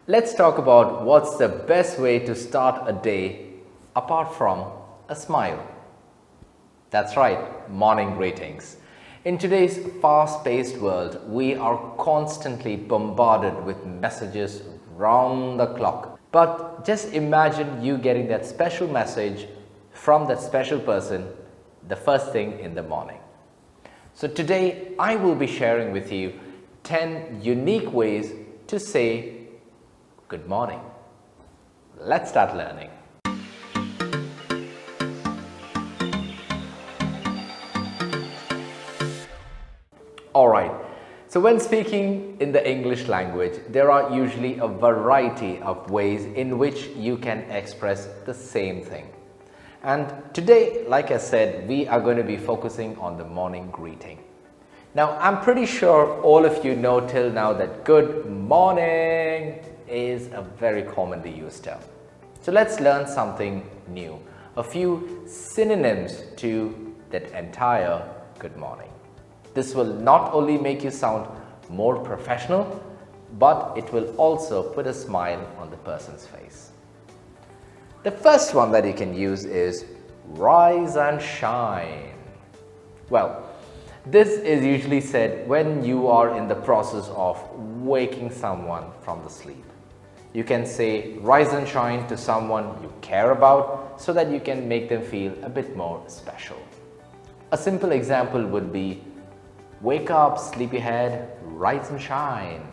Let's talk about what's the best way to start a day apart from a smile. That's right, morning greetings. In today's fast-paced world, we are constantly bombarded with messages round the clock. But just imagine you getting that special message from that special person the first thing in the morning. So today I will be sharing with you 10 unique ways to say good morning. Let's start learning. Alright, so when speaking in the English language, there are usually a variety of ways in which you can express the same thing. And today, like I said, we are going to be focusing on the morning greeting. Now, I'm pretty sure all of you know till now that good morning is a very commonly used term. So let's learn something new, a few synonyms to that entire good morning. This will not only make you sound more professional, but it will also put a smile on the person's face. The first one that you can use is rise and shine. Well, this is usually said when you are in the process of waking someone from the sleep. You can say rise and shine to someone you care about so that you can make them feel a bit more special. A simple example would be wake up, sleepyhead, rise and shine.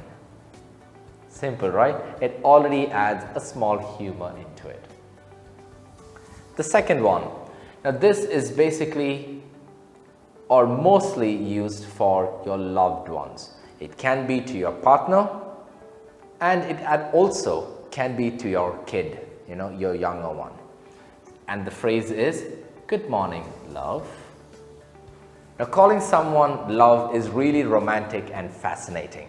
Simple, right? It already adds a small humor into it. The second one. Now this is basically or mostly used for your loved ones. It can be to your partner and it also can be to your kid, your younger one. And the phrase is, good morning, love. Now calling someone love is really romantic and fascinating.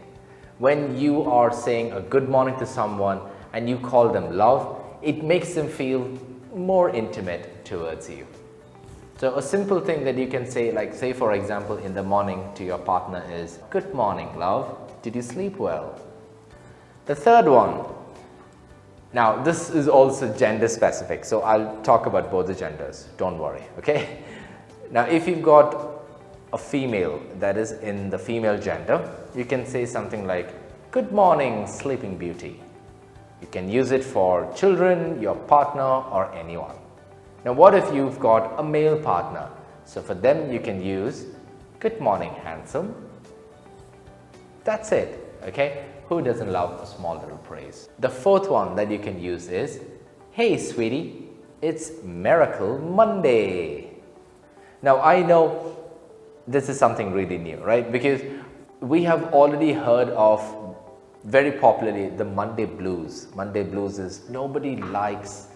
When you are saying a good morning to someone and you call them love, it makes them feel more intimate towards you. So a simple thing that you can say, like say for example in the morning to your partner is, good morning, love, did you sleep well? The third one, now this is also gender specific, so I'll talk about both the genders, don't worry, okay? Now if you've got a female that is in the female gender, you can say something like, good morning, sleeping beauty. You can use it for children, your partner, or anyone. Now what if you've got a male partner? So for them you can use, good morning, handsome. That's it, okay? Who doesn't love a small little praise? The fourth one that you can use is, hey sweetie, it's Miracle Monday. Now I know this is something really new, right? Because we have already heard of very popularly the Monday blues. Monday blues is nobody likes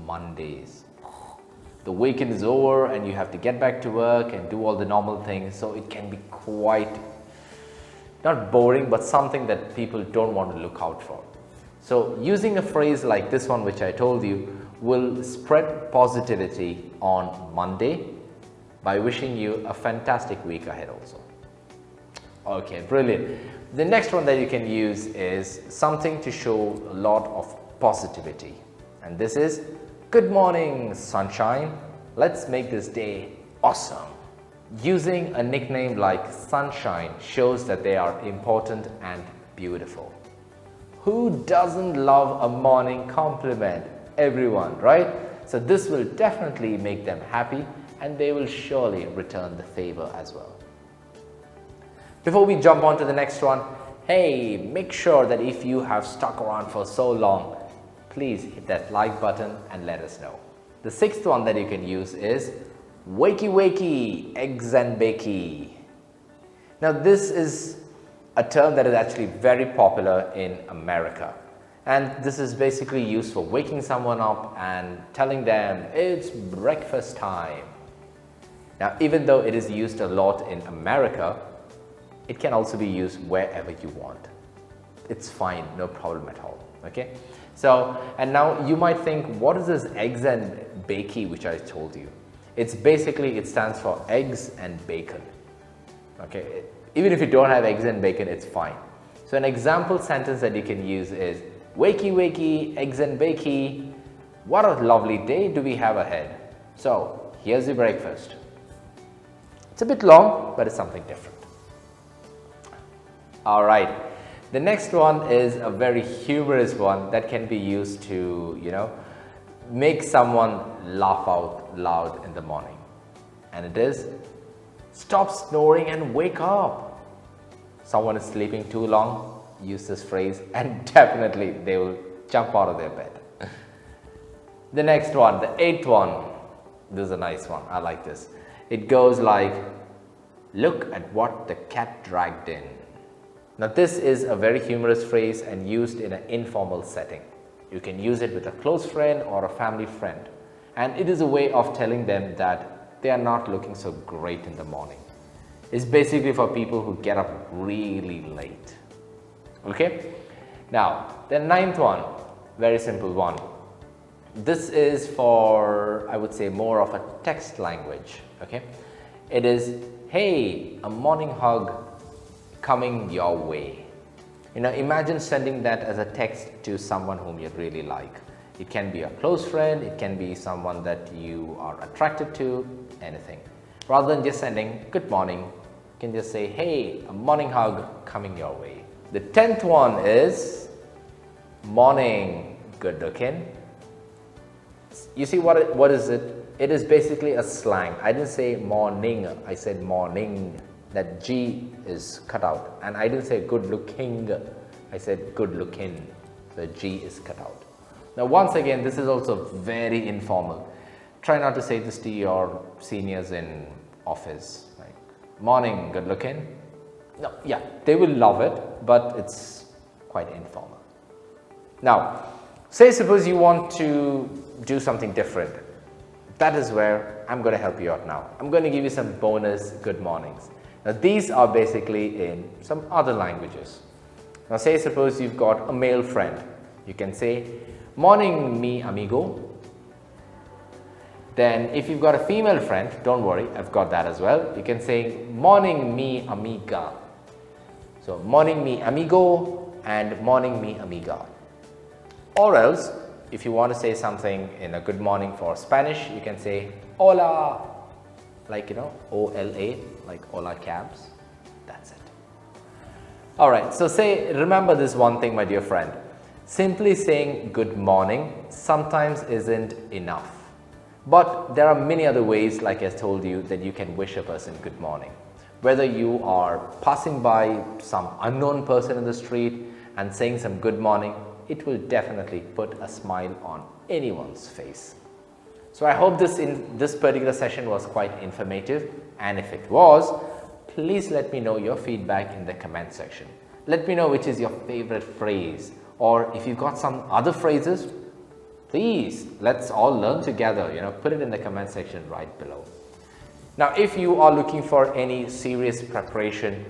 Mondays. The weekend is over and you have to get back to work and do all the normal things, so it can be quite not boring, but something that people don't want to look out for. So using a phrase like this one which I told you will spread positivity on Monday by wishing you a fantastic week ahead also. Okay, brilliant. The next one that you can use is something to show a lot of positivity, and this is, good morning, sunshine. Let's make this day awesome. Using a nickname like Sunshine shows that they are important and beautiful. Who doesn't love a morning compliment? Everyone, right? So this will definitely make them happy and they will surely return the favor as well. Before we jump on to the next one, hey, make sure that if you have stuck around for so long, please hit that like button and let us know. The sixth one that you can use is wakey wakey, eggs and bakey. Now this is a term that is actually very popular in America, and this is basically used for waking someone up and telling them it's breakfast time. Now even though it is used a lot in America, it can also be used wherever you want. It's fine, no problem at all, okay? So, and now you might think, what is this eggs and bakey which I told you? It's basically, it stands for eggs and bacon. Okay, even if you don't have eggs and bacon, it's fine. So an example sentence that you can use is, Wakey wakey, eggs and bakey. What a lovely day do we have ahead. So here's the breakfast. It's a bit long, but it's something different. All right. The next one is a very humorous one that can be used to, make someone laugh out loud in the morning. And it is, stop snoring and wake up. Someone is sleeping too long, use this phrase and definitely they will jump out of their bed. The next one, the eighth one, this is a nice one, I like this. It goes like, look at what the cat dragged in. Now this is a very humorous phrase and used in an informal setting. You can use it with a close friend or a family friend. And it is a way of telling them that they are not looking so great in the morning. It's basically for people who get up really late. Okay? Now, the ninth one, very simple one. This is for, I would say, more of a text language. Okay? It is, hey, a morning hug coming your way. Imagine sending that as a text to someone whom you really like. It can be a close friend, it can be someone that you are attracted to, anything. Rather than just sending good morning, you can just say, hey, a morning hug coming your way. The 10th one is morning, good looking. You see what is it? It is basically a slang. I didn't say morning, I said morning. That G is cut out, and I didn't say good looking, I said good looking. The G is cut out. Now once again, this is also very informal. Try not to say this to your seniors in office, like morning, good looking. No, yeah, they will love it, but it's quite informal. Now, suppose you want to do something different. That is where I'm going to help you out now. I'm going to give you some bonus good mornings. Now these are basically in some other languages. Now suppose you've got a male friend. You can say, morning mi amigo. Then if you've got a female friend, don't worry, I've got that as well. You can say, morning mi amiga. So morning mi amigo and morning mi amiga. Or else, if you want to say something in a good morning for Spanish, you can say, hola. Like, O-L-A, like Ola cabs. That's it. All right, so remember this one thing, my dear friend. Simply saying good morning sometimes isn't enough. But there are many other ways, like I told you, that you can wish a person good morning. Whether you are passing by some unknown person in the street and saying some good morning, it will definitely put a smile on anyone's face. So I hope this particular session was quite informative, and if it was, please let me know your feedback in the comment section. Let me know which is your favorite phrase, or if you've got some other phrases, please let's all learn together, put it in the comment section right below. Now if you are looking for any serious preparation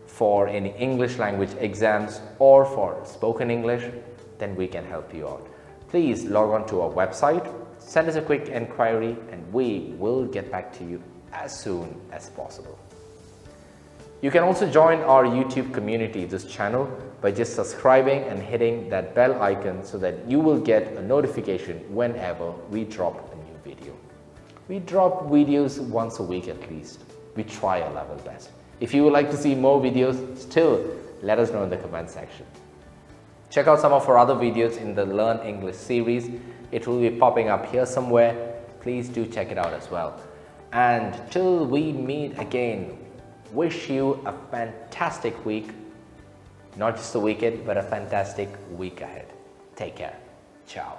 for any English language exams or for spoken English, then we can help you out. Please log on to our website, send us a quick inquiry, and we will get back to you as soon as possible. You can also join our YouTube community, this channel, by just subscribing and hitting that bell icon so that you will get a notification whenever we drop a new video. We drop videos once a week at least. We try our level best. If you would like to see more videos, still let us know in the comment section. Check out some of our other videos in the Learn English series. It will be popping up here somewhere. Please do check it out as well. And till we meet again, wish you a fantastic week. Not just a weekend, but a fantastic week ahead. Take care. Ciao.